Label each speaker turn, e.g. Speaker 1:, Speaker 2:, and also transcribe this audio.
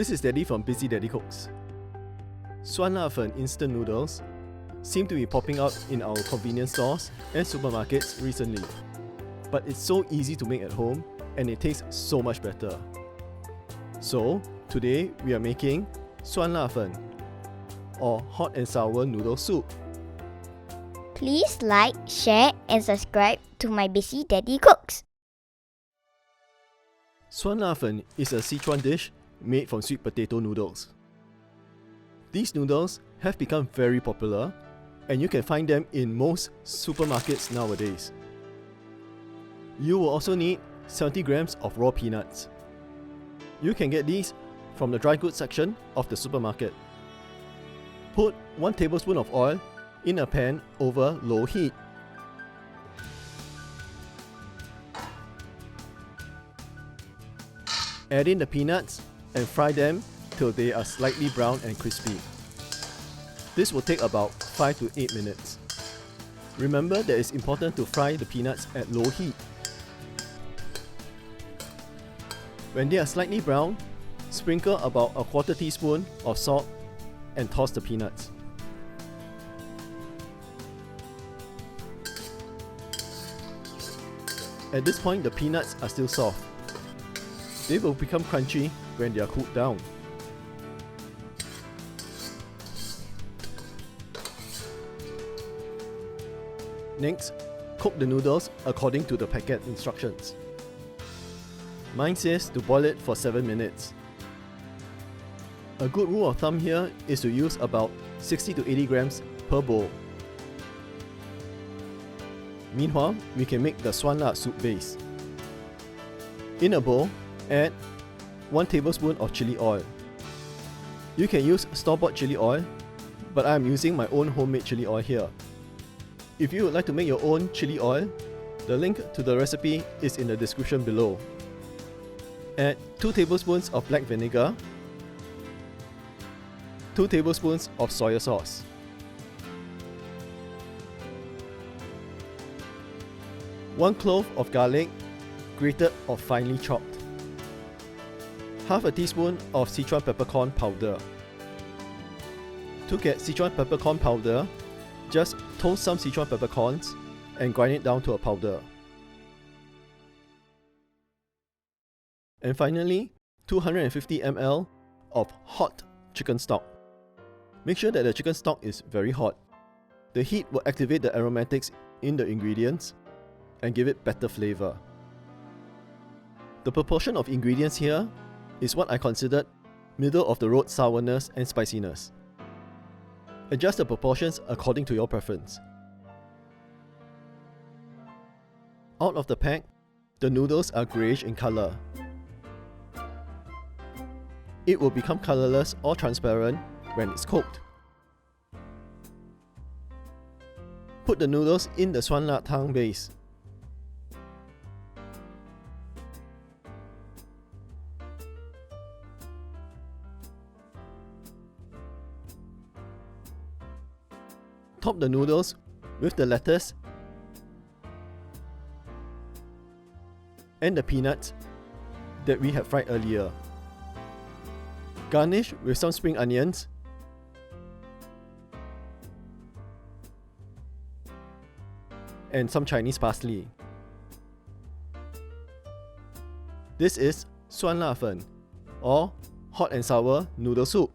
Speaker 1: This is Daddy from Busy Daddy Cooks. Suan La Fen instant noodles seem to be popping up in our convenience stores and supermarkets recently. But it's so easy to make at home and it tastes so much better. So, today we are making Suan La Fen, or hot and sour noodle soup.
Speaker 2: Please like, share and subscribe to my Busy Daddy Cooks.
Speaker 1: Suan La Fen is a Sichuan dish made from sweet potato noodles. These noodles have become very popular and you can find them in most supermarkets nowadays. You will also need 70 grams of raw peanuts. You can get these from the dry goods section of the supermarket. Put 1 tablespoon of oil in a pan over low heat. Add in the peanuts and fry them till they are slightly brown and crispy. This will take about 5 to 8 minutes. Remember that it's important to fry the peanuts at low heat. When they are slightly brown, sprinkle about a 1/4 teaspoon of salt and toss the peanuts. At this point, the peanuts are still soft. They will become crunchy when they are cooled down. Next, cook the noodles according to the packet instructions. Mine says to boil it for 7 minutes. A good rule of thumb here is to use about 60 to 80 grams per bowl. Meanwhile, we can make the Suan La soup base. In a bowl, add 1 tablespoon of chili oil. You can use store-bought chili oil, but I am using my own homemade chili oil here. If you would like to make your own chili oil, the link to the recipe is in the description below. Add 2 tablespoons of black vinegar, 2 tablespoons of soy sauce, one clove of garlic, grated or finely chopped, half a teaspoon of Sichuan peppercorn powder. To get Sichuan peppercorn powder, just toast some Sichuan peppercorns and grind it down to a powder. And finally, 250 ml of hot chicken stock. Make sure that the chicken stock is very hot. The heat will activate the aromatics in the ingredients and give it better flavor. The proportion of ingredients here is what I considered middle of the road sourness and spiciness. Adjust the proportions according to your preference. Out of the pack, the noodles are greyish in color. It will become colorless or transparent when it's cooked. Put the noodles in the Suan La Tang base. Top the noodles with the lettuce and the peanuts that we had fried earlier. Garnish with some spring onions and some Chinese parsley. This is Suan La Fen, or hot and sour noodle soup.